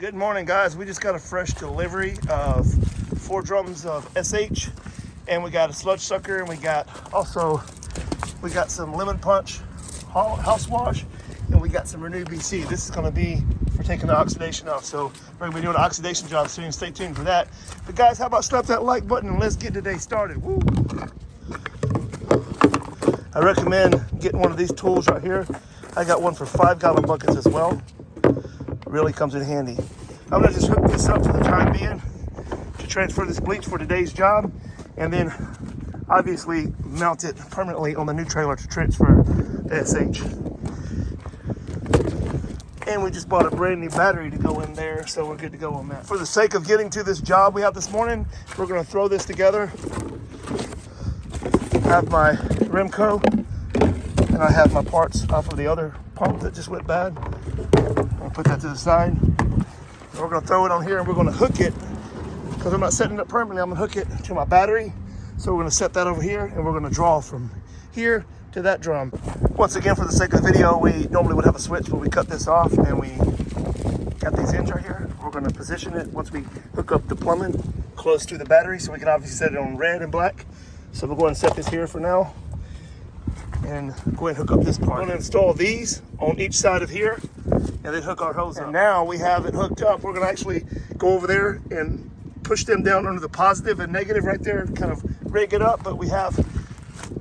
Good morning, guys. We just got a fresh delivery of 4 drums of SH, and we got a sludge sucker, and we got some lemon punch house wash, and we got some Renew BC. This is going to be for taking the oxidation off, so we're going to be doing an oxidation job soon. Stay tuned for that. But guys, how about slap that like button and let's get today started. Woo! I recommend getting one of these tools right here. I got one for 5-gallon buckets as well. Really comes in handy. I'm gonna just hook this up for the time being to transfer this bleach for today's job, and then obviously mount it permanently on the new trailer to transfer the SH. And we just bought a brand new battery to go in there, so we're good to go on that. For the sake of getting to this job we have this morning, we're gonna throw this together. I have my Remco, and I have my parts off of the other pump that just went bad. I'll put that to the side. We're gonna throw it on here and we're gonna hook it, because I'm not setting it up permanently. I'm gonna hook it to my battery. So we're gonna set that over here and we're gonna draw from here to that drum. Once again, for the sake of the video, we normally would have a switch, but we cut this off and we got these ends right here. We're gonna position it once we hook up the plumbing close to the battery, so we can obviously set it on red and black. So we'll go ahead and set this here for now and go ahead and hook up this part. We're gonna install these on each side of here and then hook our hose up. And now we have it hooked up. We're gonna actually go over there and push them down under the positive and negative right there, kind of rig it up. But we have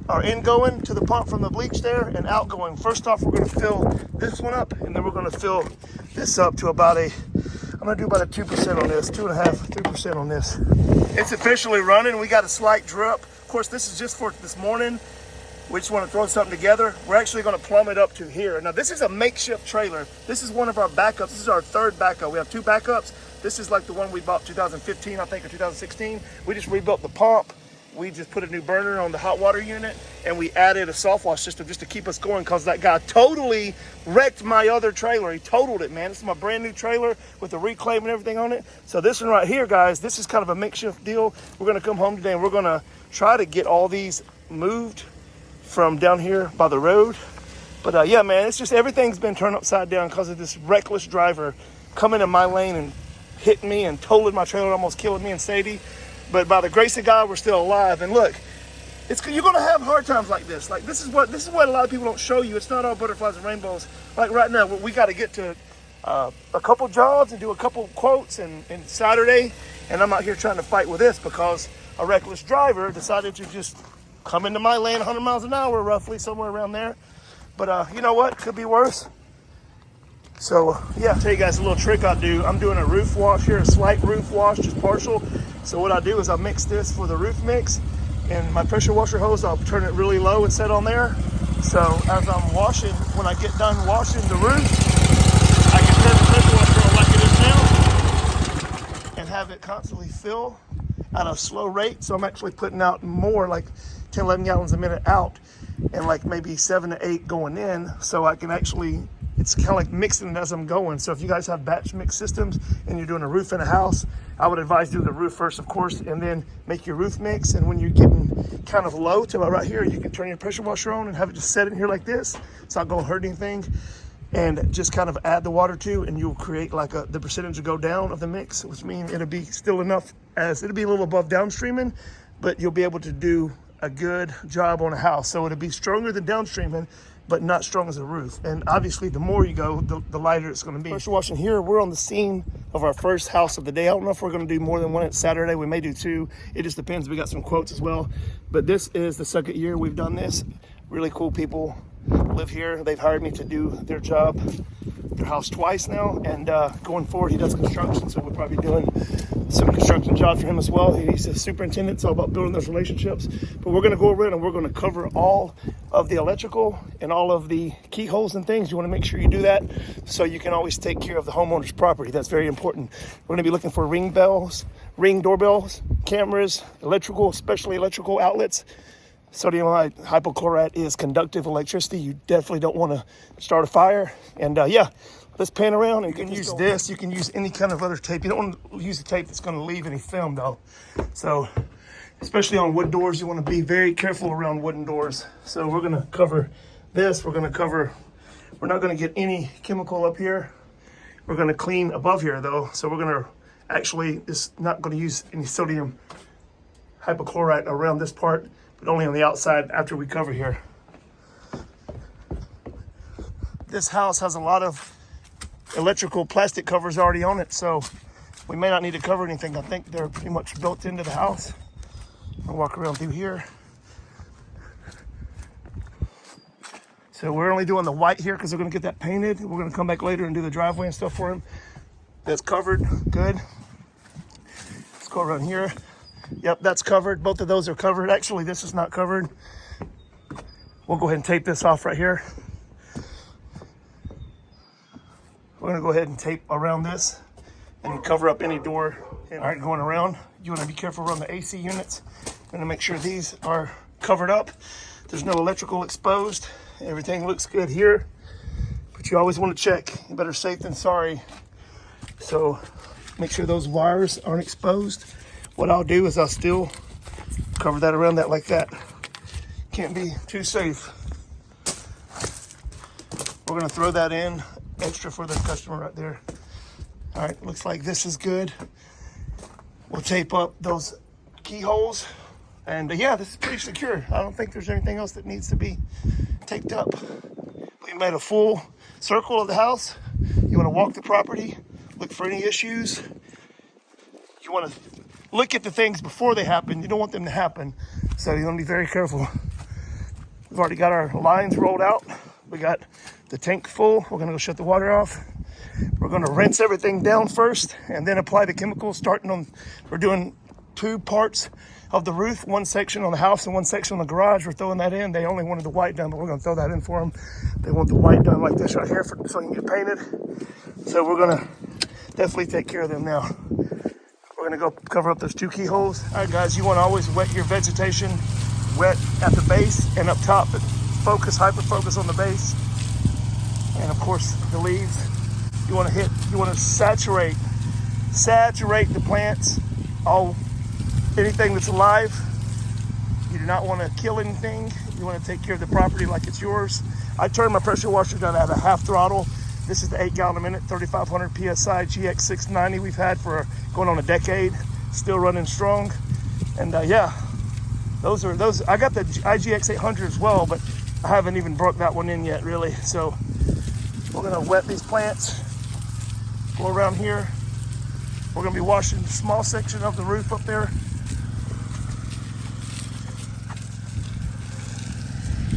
our ingoing to the pump from the bleach there and outgoing. First off, we're gonna fill this one up, and then we're gonna fill this up to about I'm gonna do about a 2% on this, 2.5, 3% on this. It's officially running. We got a slight drip. Of course, this is just for this morning. We just want to throw something together. We're actually going to plumb it up to here. Now, this is a makeshift trailer. This is one of our backups. This is our third backup. We have 2 backups. This is like the one we bought 2015, I think, or 2016. We just rebuilt the pump. We just put a new burner on the hot water unit, and we added a soft wash system just to keep us going, because that guy totally wrecked my other trailer. He totaled it, man. This is my brand new trailer with the reclaim and everything on it. So this one right here, guys, this is kind of a makeshift deal. We're going to come home today and we're going to try to get all these moved from down here by the road. But yeah, man, it's just everything's been turned upside down because of this reckless driver coming in my lane and hitting me and totaling my trailer, almost killing me and Sadie. But by the grace of God, we're still alive. And look, you're gonna have hard times like this. Like this is what a lot of people don't show you. It's not all butterflies and rainbows. Like right now, we got to get to a couple jobs and do a couple quotes and Saturday, and I'm out here trying to fight with this because a reckless driver decided to just come into my lane 100 miles an hour, roughly, somewhere around there. But you know what? Could be worse. So yeah, I'll tell you guys a little trick I do. I'm doing a roof wash here, a slight roof wash, just partial. So what I do is I mix this for the roof mix, and my pressure washer hose, I'll turn it really low and set on there. So as I'm washing, when I get done washing the roof, I can turn the pressure washer on like it is now and have it constantly fill at a slow rate. So I'm actually putting out more, like 10, 11 gallons a minute out, and like maybe 7 to 8 going in. So I can actually, it's kind of like mixing it as I'm going. So if you guys have batch mix systems and you're doing a roof in a house, I would advise do the roof first, of course, and then make your roof mix. And when you're getting kind of low to about right here, you can turn your pressure washer on and have it just set in here like this. It's not gonna hurt anything. And just kind of add the water to, and you'll create like the percentage will go down of the mix, which means it'll be still enough, as it'll be a little above downstreaming, but you'll be able to do a good job on a house. So it'll be stronger than downstreaming, but not strong as a roof. And obviously the more you go, the lighter it's gonna be. Pressure washing here, we're on the scene of our first house of the day. I don't know if we're gonna do more than one at Saturday. We may do 2. It just depends. We got some quotes as well. But this is the second year we've done this. Really cool people live here. They've hired me to do their job, their house twice now, and going forward he does construction, so we're probably doing some construction jobs for him as well. He's a superintendent. It's all about building those relationships. But we're going to go around and we're going to cover all of the electrical and all of the keyholes and things. You want to make sure you do that so you can always take care of the homeowner's property. That's very important. We're going to be looking for ring doorbells, cameras, electrical, especially electrical outlets. Sodium hypochlorite is conductive electricity. You definitely don't want to start a fire. And yeah, let's pan around. And you can use this. You can use any kind of other tape. You don't want to use a tape that's going to leave any film, though. So, especially on wood doors, you want to be very careful around wooden doors. So we're going to cover this. We're not going to get any chemical up here. We're gonna clean above here though. So we're gonna actually, it's not gonna use any sodium hypochlorite around this part, but only on the outside after we cover here. This house has a lot of electrical plastic covers already on it, so we may not need to cover anything. I think they're pretty much built into the house. I'll walk around through here. So we're only doing the white here because we're gonna get that painted. We're gonna come back later and do the driveway and stuff for him. That's covered, good. Let's go around here. Yep, that's covered. Both of those are covered. Actually, this is not covered. We'll go ahead and tape this off right here. We're gonna go ahead and tape around this and cover up any door. All right, going around, you wanna be careful around the AC units. I'm gonna make sure these are covered up. There's no electrical exposed. Everything looks good here, but you always wanna check. Better safe than sorry. So make sure those wires aren't exposed. What I'll do is I'll still cover that around that like that. Can't be too safe. We're gonna throw that in extra for the customer right there. All right, looks like this is good. We'll tape up those keyholes. And yeah, this is pretty secure. I don't think there's anything else that needs to be taped up. We made a full circle of the house. You wanna walk the property, look for any issues. You wanna look at the things before they happen. You don't want them to happen. So you wanna be very careful. We've already got our lines rolled out. We got the tank full. We're gonna go shut the water off. We're gonna rinse everything down first and then apply the chemicals starting on, we're doing 2 parts of the roof, 1 section on the house and 1 section on the garage. We're throwing that in. They only wanted the white done, but we're gonna throw that in for them. They want the white done like this right here so it can get painted. So we're gonna definitely take care of them now. We're gonna go cover up those 2 keyholes. All right, guys, you wanna always wet your vegetation, wet at the base and up top, but hyper focus on the base. And of course, the leaves. You wanna saturate the plants, anything that's alive. You do not wanna kill anything. You wanna take care of the property like it's yours. I turned my pressure washer down at a half throttle. This is the 8 gallon a minute, 3,500 PSI GX690 we've had for going on a decade, still running strong. And yeah, those. I got the IGX 800 as well, but I haven't even broke that one in yet, really. So we're gonna wet these plants, go around here. We're gonna be washing a small section of the roof up there.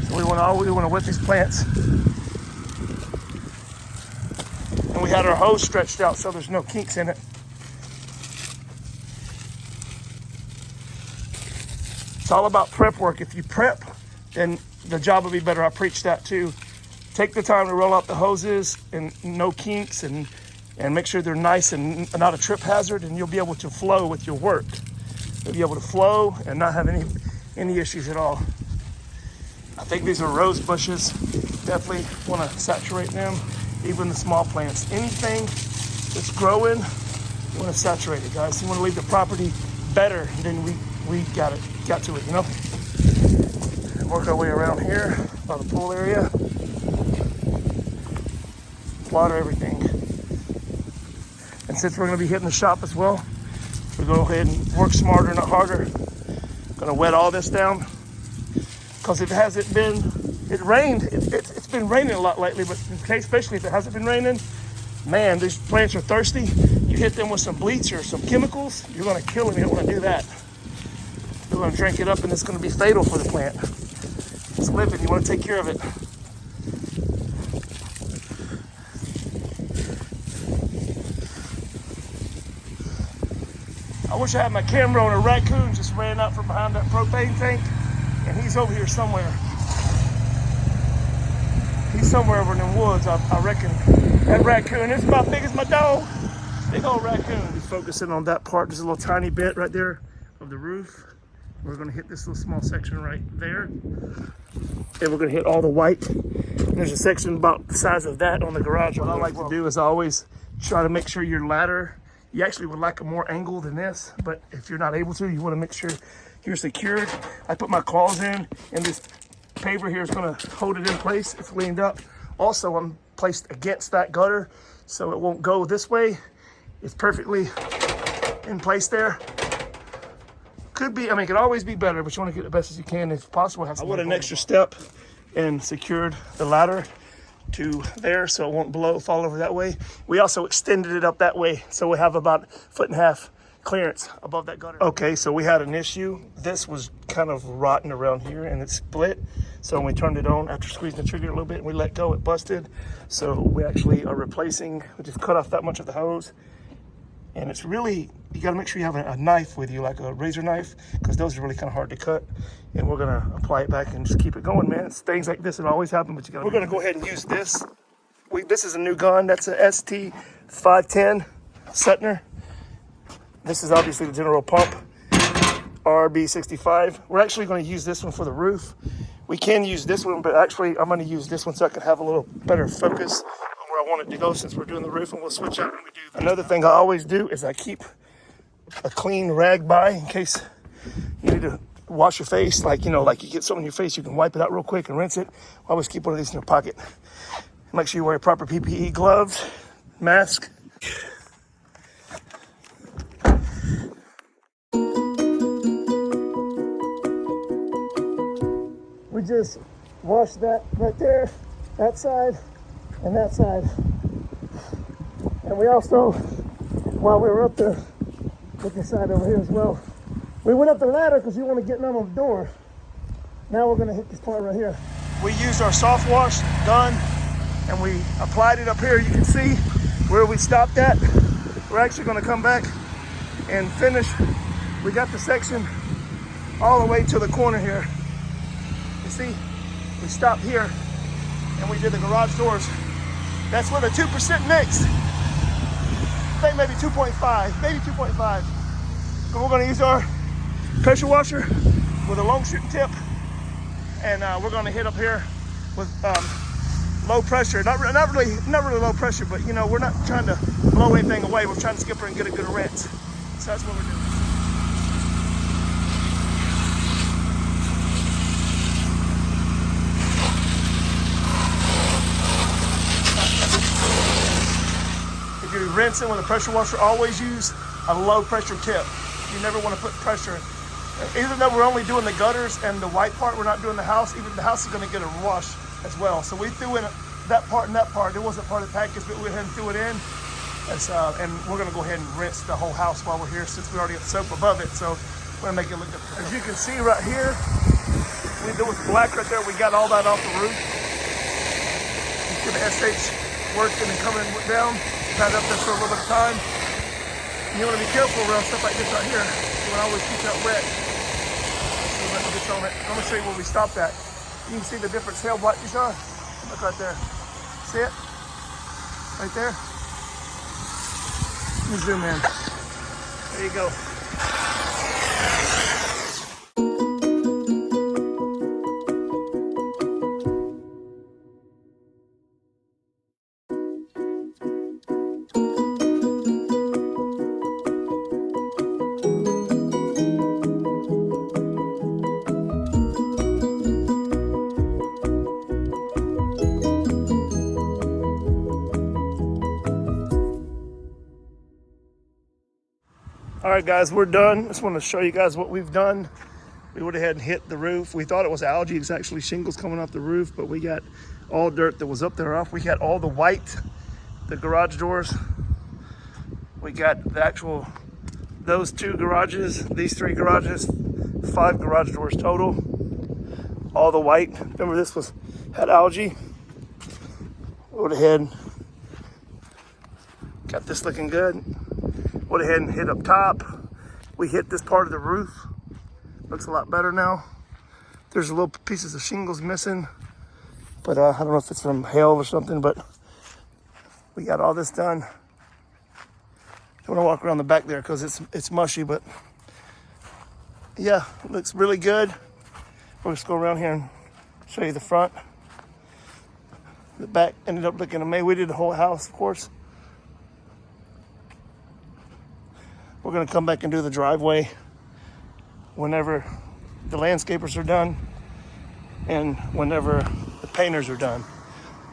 So we wanna wet these plants. And we had our hose stretched out so there's no kinks in it. It's all about prep work. If you prep, then the job will be better. I preach that too. Take the time to roll out the hoses and no kinks and make sure they're nice and not a trip hazard, and you'll be able to flow with your work. You'll be able to flow and not have any issues at all. I think these are rose bushes. Definitely want to saturate them, even the small plants. Anything that's growing, you want to saturate it, guys. You want to leave the property better than we got to it, you know? And work our way around here by the pool area. Water everything. And since we're going to be hitting the shop as well, we go ahead and work smarter, not harder. Going to wet all this down. Because if it hasn't been, it rained. It's been raining a lot lately, but especially if it hasn't been raining, man, these plants are thirsty. You hit them with some bleach or some chemicals, you're going to kill them. You don't want to do that. You're going to drink it up, and it's going to be fatal for the plant. It's living. You want to take care of it. I wish I had my camera on. A raccoon just ran out from behind that propane tank, and he's over here somewhere. He's somewhere over in the woods, I reckon. That raccoon is about big as my dog. Big old raccoon. He's focusing on that part. There's a little tiny bit right there of the roof. We're gonna hit this little small section right there. And we're gonna hit all the white. And there's a section about the size of that on the garage. What I like to do is always try to make sure your ladder, you actually would like a more angle than this, but if you're not able to, you wanna make sure you're secured. I put my claws in, and this paver here is gonna hold it in place. It's leaned up. Also, I'm placed against that gutter so it won't go this way. It's perfectly in place there. Could be, I mean, it could always be better, but you want to get the best as you can. If possible, have I went an extra step and secured the ladder to there so it won't fall over that way. We also extended it up that way so we have about 1.5 feet clearance above that gutter. Okay, so we had an issue. This was kind of rotten around here and it split. So when we turned it on, after squeezing the trigger a little bit and we let go, it busted. So we actually are replacing, we just cut off that much of the hose. And it's really, you gotta make sure you have a knife with you, like a razor knife, because those are really kind of hard to cut. And we're gonna apply it back and just keep it going, man. It's things like this that always happen, but we're gonna go ahead and use this. This is a new gun. That's a ST510 Sutner. This is obviously the general pump, RB65. We're actually going to use this one for the roof. We can use this one, but actually I'm going to use this one so I can have a little better focus on where I want it to go since we're doing the roof, and we'll switch out when we do that. Another thing I always do is I keep a clean rag by in case you need to wash your face. Like, you know, like you get something in your face, you can wipe it out real quick and rinse it. I always keep one of these in your pocket. Make sure you wear proper PPE, gloves, mask. We just washed that right there, that side, and that side. And we also, while we were up there, put this side over here as well. We went up the ladder because we want to get none on the door. Now we're going to hit this part right here. We used our soft wash gun and we applied it up here. You can see where we stopped at. We're actually going to come back and finish. We got the section all the way to the corner here. You see, we stopped here and we did the garage doors. That's with a 2% mix. I think maybe 2.5, maybe 2.5. And we're gonna use our pressure washer with a long shooting tip. And we're gonna hit up here with low pressure. Not really low pressure, but you know, we're not trying to blow anything away. We're trying to skip her and get a good rinse. So that's what we're doing. If you're rinsing with a pressure washer, always use a low pressure tip. You never want to put pressure in. Even though we're only doing the gutters and the white part, we're not doing the house, even the house is going to get a wash as well. So we threw in that part and that part. It wasn't part of the package, but we went ahead and threw it in. And we're going to go ahead and rinse the whole house while we're here since we already have soap above it. So we're going to make it look good. As you can see right here, there was black right there. We got all that off the roof. You see the SH working and coming down. Had it up there for a little bit of time. And you want to be careful around stuff like this right here. You want to always keep that wet. So let me get on it. I'm going to show you where we stopped at. You can see the different tail blight you saw. Look right there. See it? Right there. Let me zoom in. There you go. All right, guys, we're done. Just want to show you guys what we've done. We went ahead and hit the roof. We thought it was algae. It's actually shingles coming off the roof, but we got all dirt that was up there off. We got all the white, the garage doors. We got the actual, those 2 garages, these 3 garages, 5 garage doors total. All the white. Remember, this had algae. We went ahead, got this looking good. Went ahead and hit up top. We hit this part of the roof. Looks a lot better now. There's little pieces of shingles missing, but I don't know if it's from hail or something, but we got all this done. Don't want to walk around the back there because it's mushy, but yeah, it looks really good. We'll just go around here and show you the front. The back ended up looking amazing. We did the whole house, of course. We're gonna come back and do the driveway whenever the landscapers are done and whenever the painters are done.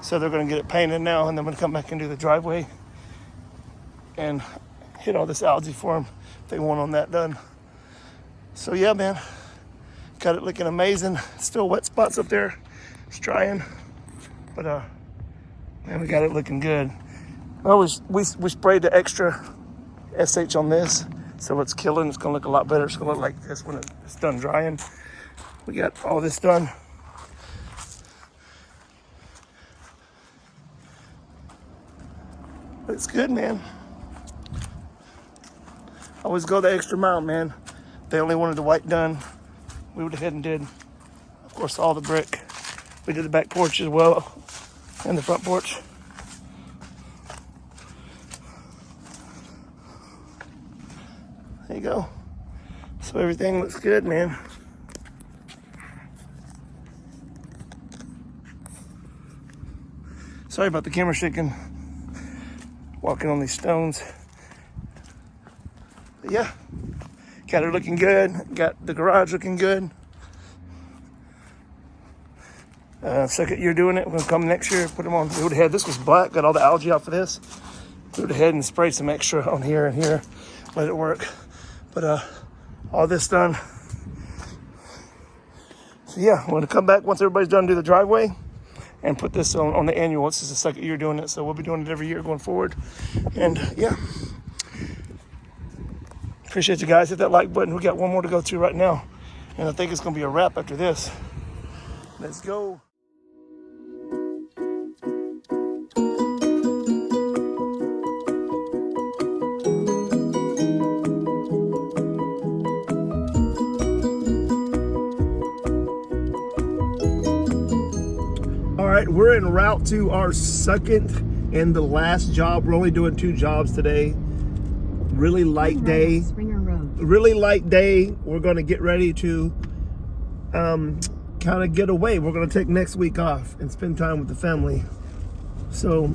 So they're gonna get it painted now, and then I'm gonna come back and do the driveway and hit all this algae for them. They want on that done. So yeah, man, got it looking amazing. Still wet spots up there. It's drying, but man, we got it looking good. We sprayed the extra SH on this, so it's killing. It's gonna look a lot better. It's gonna look like this when it's done drying. We got all this done. But it's good, man. Always go the extra mile, man. They only wanted the white done. We went ahead and did, of course, all the brick. We did the back porch as well, and the front porch. There you go. So everything looks good, man. Sorry about the camera shaking. Walking on these stones. But yeah, got it looking good. Got the garage looking good. Second year doing it. We're gonna come next year, put them on. We would have had, this was black, got all the algae off of this. We would have had and sprayed some extra on here and here, let it work. But all this done. So yeah, we're gonna come back once everybody's done, do the driveway and put this on the annual. This is the second year doing it, so we'll be doing it every year going forward. And yeah, appreciate you guys. Hit that like button. We got one more to go to right now, and I think it's gonna be a wrap after this. Let's go. All right, we're en route to our second and the last job. We're only doing 2 jobs today. Really light day. Really light day. We're going to get ready to kind of get away. We're going to take next week off and spend time with the family. So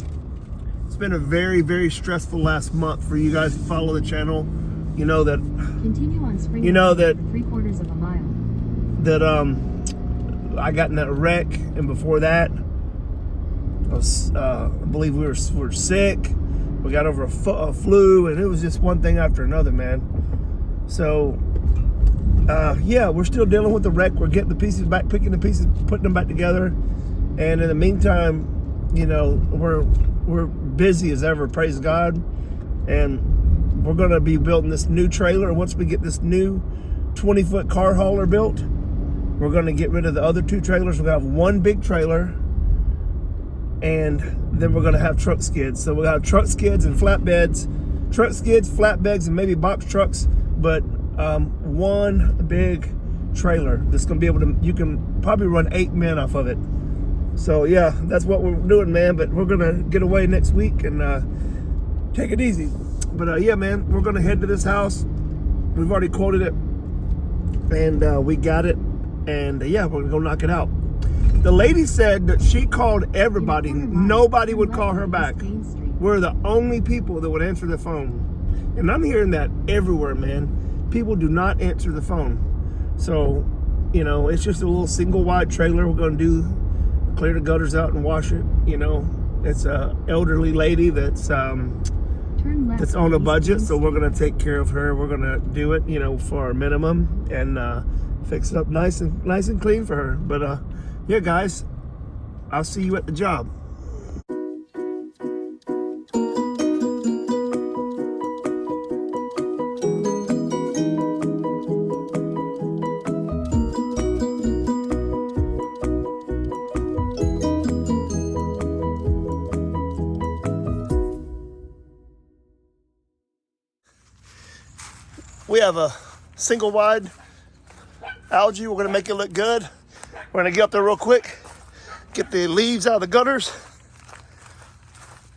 it's been a very, very stressful last month for you guys who follow the channel. You know that. Continue on Spring. You know that 3/4 of a mile. That I got in that wreck, and before that, I believe we were sick. We got over a flu, and it was just one thing after another, man. So, yeah, we're still dealing with the wreck. We're getting the pieces back, picking the pieces, putting them back together. And in the meantime, you know, we're busy as ever, praise God. And we're going to be building this new trailer. Once we get this new 20-foot car hauler built, we're going to get rid of the other 2 trailers. We'll have one big trailer, and then we're going to have truck skids. So we'll have truck skids and flatbeds. Truck skids, flatbeds, and maybe box trucks, but one big trailer that's going to be able to, you can probably run 8 men off of it. So yeah, that's what we're doing, man. But we're going to get away next week and take it easy. But yeah, man, we're going to head to this house. We've already quoted it, and we got it. And yeah, we're gonna go knock it out. The lady said that she called everybody. Nobody would call her back. We're the only people that would answer the phone. And I'm hearing that everywhere, man. People do not answer the phone. So, you know, it's just a little single wide trailer. We're gonna do, clear the gutters out and wash it. You know, it's a elderly lady that's on a budget. So we're gonna take care of her. We're gonna do it, you know, for our minimum, and fix it up nice and clean for her. But yeah, guys, I'll see you at the job. We have a single wide algae. We're gonna make it look good. We're gonna get up there real quick, get the leaves out of the gutters,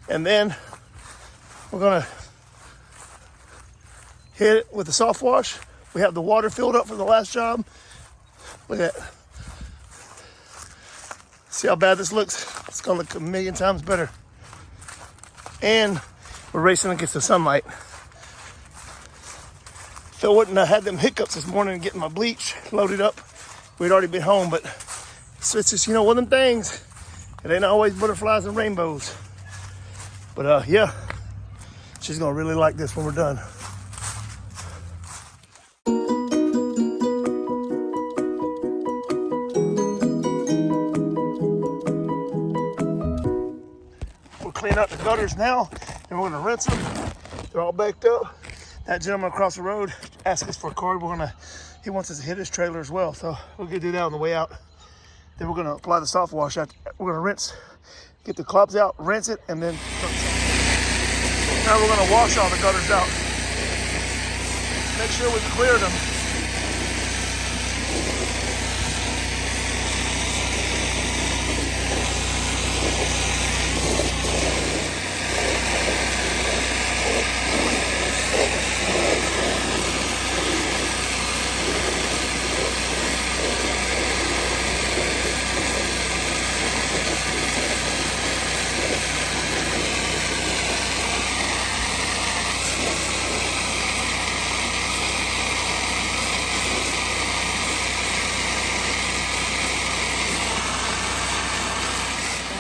and then we're gonna hit it with a soft wash. We have the water filled up for the last job. Look at that. See how bad this looks? It's gonna look a million times better. And we're racing against the sunlight. If I wouldn't have had them hiccups this morning and getting my bleach loaded up, we'd already been home. But so it's just, you know, one of them things. It ain't always butterflies and rainbows. But yeah, she's gonna really like this when we're done. We'll clean up the gutters now, and we're gonna rinse them. They're all baked up. That gentleman across the road asked us for a card. He wants us to hit his trailer as well, so we're gonna do that on the way out. Then we're gonna apply the soft wash. We're gonna rinse, get the clubs out, rinse it, and then now we're gonna wash all the gutters out. Make sure we clear them.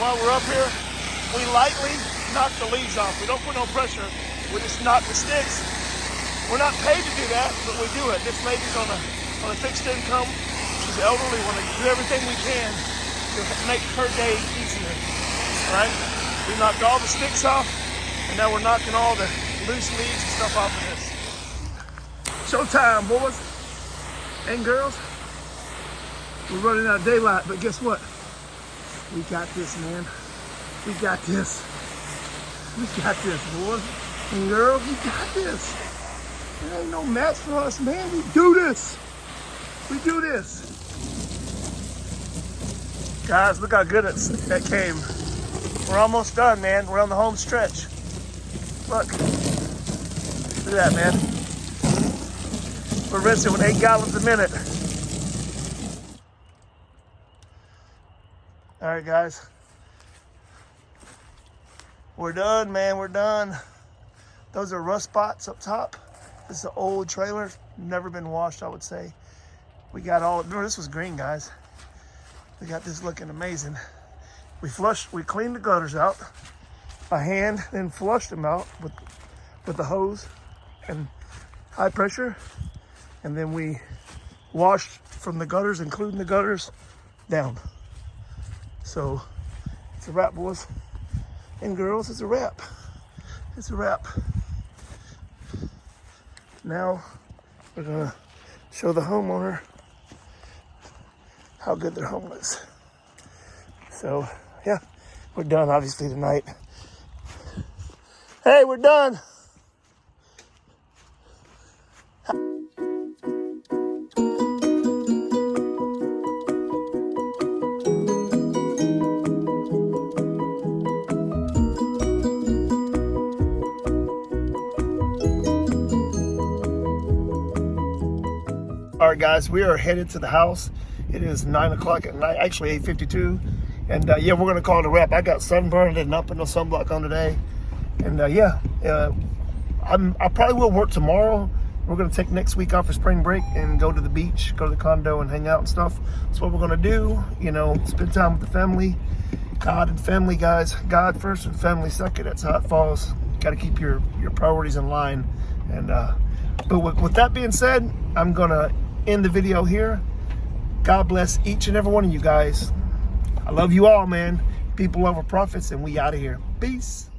While we're up here, we lightly knock the leaves off. We don't put no pressure. We just knock the sticks. We're not paid to do that, but we do it. This lady's on a fixed income. She's elderly. We want to do everything we can to make her day easier. All right? We knocked all the sticks off, and now we're knocking all the loose leaves and stuff off of this. Showtime, boys and girls. We're running out of daylight, but guess what? We got this, man. We got this. We got this, boys and girls. We got this. There ain't no match for us, man. We do this. We do this. Guys, look how good that came. We're almost done, man. We're on the home stretch. Look. Look at that, man. We're rinsing with 8 gallons a minute. All right, guys. We're done, man. We're done. Those are rust spots up top. This is an old trailer. Never been washed, I would say. We got all, no, this was green, guys. We got this looking amazing. We cleaned the gutters out by hand, then flushed them out with the hose and high pressure. And then we washed from the gutters, including the gutters, down. So it's a wrap, boys and girls. It's a wrap. It's a wrap. Now we're gonna show the homeowner how good their home is. So yeah, we're done obviously tonight. Hey, we're done. All right, guys, we are headed to the house. It is 9 o'clock at night, actually 8:52. And yeah, we're gonna call it a wrap. I got sunburned and not put no sunblock on today. And I probably will work tomorrow. We're gonna take next week off for spring break and go to the beach, go to the condo and hang out and stuff. That's what we're gonna do, you know, spend time with the family. God and family, guys. God first and family second. That's how it falls. Gotta keep your priorities in line. And but with that being said, I'm gonna end the video here. God bless each and every one of you guys. I love you all, man. People over profits, and we out of here. Peace.